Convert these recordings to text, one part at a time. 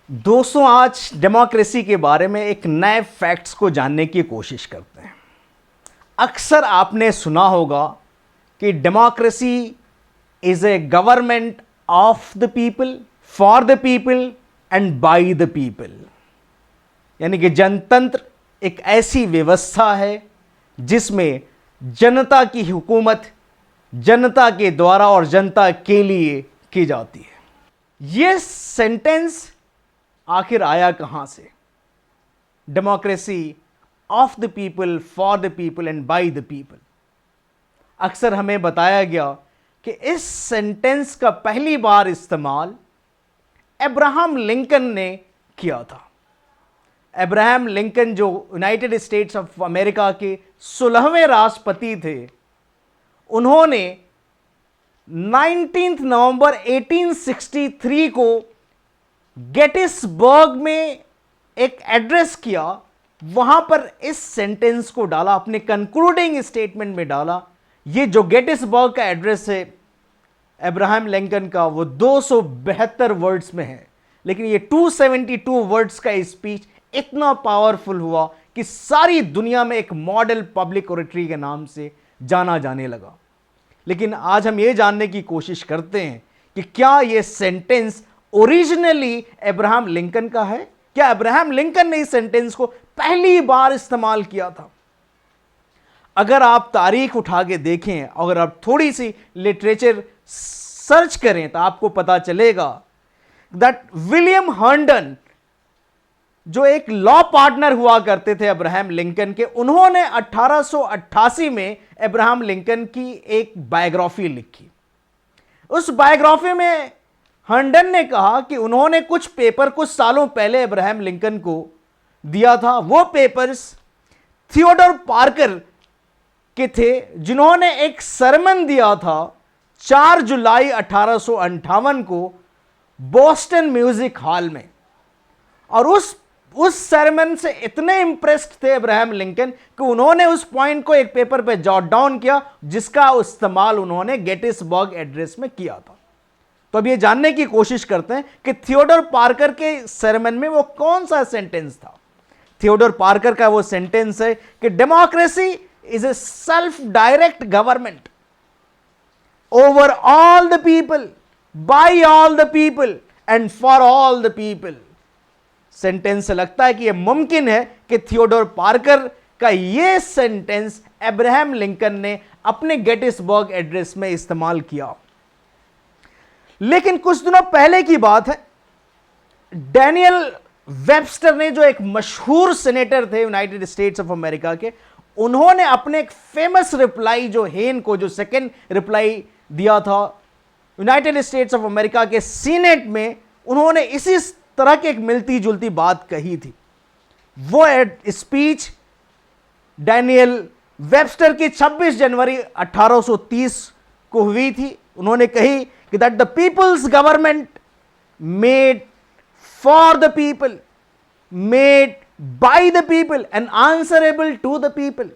दोस्तों, आज डेमोक्रेसी के बारे में एक नए फैक्ट्स को जानने की कोशिश करते हैं। अक्सर आपने सुना होगा कि democracy is A government of the people, for the people and bye the people. यानी कि जनतंत्र एक ऐसी व्यवस्था है जिसमें जनता की हुकूमत जनता के द्वारा और जनता के लिए की जाती है। यह सेंटेंस आखिर आया कहां से? Democracy of the people, for the people and bye the people. अक्सर हमें बताया गया कि इस सेंटेंस का पहली बार इस्तेमाल अब्राहम लिंकन ने किया था। अब्राहम लिंकन जो यूनाइटेड स्टेट्स ऑफ अमेरिका के 16वें राष्ट्रपति थे, उन्होंने 19 नवंबर 1863 को गेटिसबर्ग में एक एड्रेस किया। वहां पर इस सेंटेंस को डाला, अपने कंक्लूडिंग स्टेटमेंट में डाला। ये जो गेटिसबर्ग का एड्रेस है अब्राहम लिंकन का, वो 272 वर्ड्स में है, लेकिन ये 272 वर्ड्स का स्पीच इतना पावरफुल हुआ कि सारी दुनिया में एक मॉडल पब्लिक ओरेटरी के नाम से जाना जाने लगा। लेकिन आज हम ये जानने की कोशिश करते हैं कि क्या यह सेंटेंस ओरिजिनली अब्राहम लिंकन का है? क्या अब्राहम लिंकन ने इस सेंटेंस को पहली बार इस्तेमाल किया था? अगर आप तारीख उठा के देखें, अगर आप थोड़ी सी लिटरेचर सर्च करें, तो आपको पता चलेगा दैट विलियम हर्नडन, जो एक लॉ पार्टनर हुआ करते थे अब्राहम लिंकन के, उन्होंने 1888 में अब्राहम लिंकन की एक बायोग्राफी लिखी। उस बायोग्राफी में हर्नडन ने कहा कि उन्होंने कुछ पेपर कुछ सालों पहले अब्राहम लिंकन को दिया था। वो पेपर्स थियोडोर पार्कर के थे, जिन्होंने एक सरमन दिया था 4 जुलाई 1858 को बोस्टन म्यूजिक हॉल में। और उस सरमन से इतने इंप्रेस्ड थे अब्राहम लिंकन कि उन्होंने उस पॉइंट को एक पेपर पे जॉट डाउन किया, जिसका इस्तेमाल उन्होंने गेटिसबर्ग एड्रेस में किया था। तो अब ये जानने की कोशिश करते हैं कि थियोडोर पार्कर के सरमन में वो कौन सा सेंटेंस था। थियोडोर पार्कर का वो सेंटेंस है कि democracy is a self direct government over all the people, by all the people and for all the people. Sentence से लगता है कि यह मुमकिन है कि थियोडोर पार्कर का यह सेंटेंस अब्राहम लिंकन ने अपने गेटिसबर्ग एड्रेस में इस्तेमाल किया। लेकिन कुछ दिनों पहले की बात है, डैनियल वेबस्टर ने, जो एक मशहूर सेनेटर थे यूनाइटेड स्टेट्स ऑफ अमेरिका के, उन्होंने अपने एक फेमस रिप्लाई, जो हेन को जो सेकेंड रिप्लाई दिया था यूनाइटेड स्टेट्स ऑफ अमेरिका के सीनेट में, उन्होंने इसी तरह की एक मिलती जुलती बात कही थी। वो स्पीच डैनियल वेबस्टर की 26 जनवरी 1830 को हुई थी। उन्होंने कही कि that the people's government made for the people, made by the people and answerable to the people.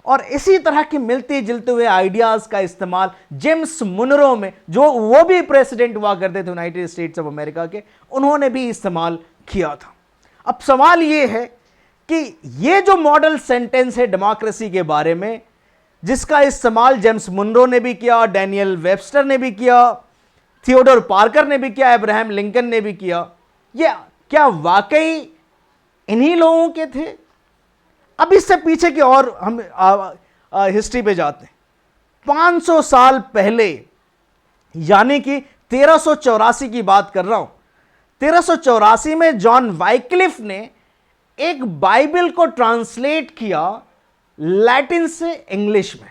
और इसी तरह के मिलते जुलते हुए आइडियाज का इस्तेमाल जेम्स मुनरो में, जो वो भी प्रेसिडेंट हुआ करते थे यूनाइटेड स्टेट्स ऑफ अमेरिका के, उन्होंने भी इस्तेमाल किया था। अब सवाल ये है कि ये जो मॉडल सेंटेंस है डेमोक्रेसी के बारे में, जिसका इस्तेमाल जेम्स मुनरो ने भी किया, डैनियल वेबस्टर ने भी किया, थियोडोर पार्कर ने भी किया, अब्राहम लिंकन ने भी किया, ये क्या वाकई इन्हीं लोगों के थे? अब इससे पीछे की और हम हिस्ट्री पे जाते हैं। 500 साल पहले, यानी कि 1384 की बात कर रहा हूं। 1384 में जॉन वाइक्लिफ ने एक बाइबल को ट्रांसलेट किया लैटिन से इंग्लिश में।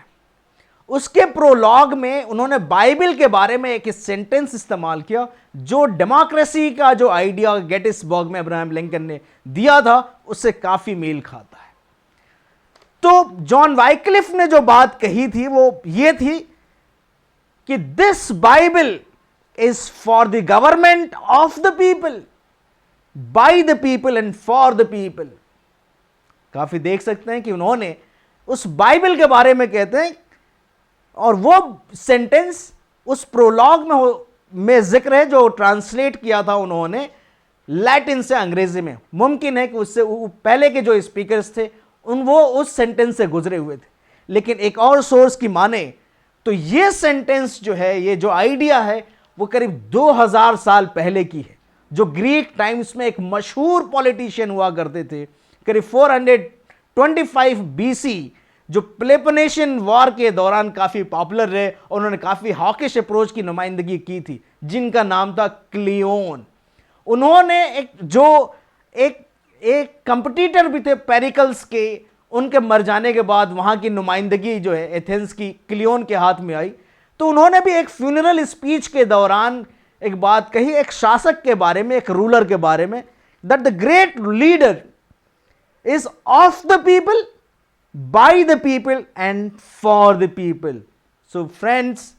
उसके प्रोलॉग में उन्होंने बाइबल के बारे में एक सेंटेंस इस्तेमाल किया, जो डेमोक्रेसी का जो आइडिया गेटिसबर्ग में अब्राहम लिंकन ने दिया था, उससे काफी मेल खाता है। तो जॉन वाइक्लिफ ने जो बात कही थी वो ये थी कि this Bible is for the government of the people, bye the people and for the people. काफी देख सकते हैं कि उन्होंने उस बाइबल के बारे में कहते हैं, और वो सेंटेंस उस प्रोलॉग में जिक्र है जो ट्रांसलेट किया था उन्होंने लैटिन से अंग्रेजी में। मुमकिन है कि उससे पहले के जो स्पीकर्स थे वो उस सेंटेंस से गुजरे हुए थे, लेकिन एक और सोर्स की माने तो ये सेंटेंस जो है, ये जो आइडिया है, वो करीब 2000 साल पहले की है। जो ग्रीक टाइम्स में एक मशहूर पॉलिटिशियन हुआ करते थे, करीब 425 बीसी, जो पेलोपोनेशियन वॉर के दौरान काफी पॉपुलर रहे और उन्होंने काफी हॉकिश अप्रोच की नुमाइंदगी की थी, जिनका नाम था क्लियोन। उन्होंने एक कंपटीटर भी थे पेरिकल्स के, उनके मर जाने के बाद वहां की नुमाइंदगी जो है एथेंस की क्लियोन के हाथ में आई। तो उन्होंने भी एक फ्यूनरल स्पीच के दौरान एक बात कही, एक शासक के बारे में, एक रूलर के बारे में, that the great leader is of the people, bye the people and for the people. So friends,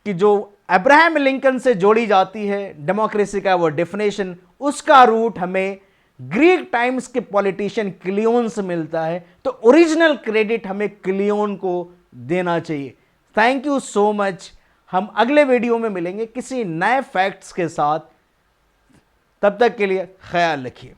कि जो अब्राहम लिंकन से जोड़ी जाती है डेमोक्रेसी का वो डेफिनेशन, उसका रूट हमें ग्रीक टाइम्स के पॉलिटिशियन क्लियोन से मिलता है। तो ओरिजिनल क्रेडिट हमें क्लियोन को देना चाहिए। Thank you so much. हम अगले वीडियो में मिलेंगे किसी नए फैक्ट्स के साथ। तब तक के लिए ख्याल रखिए।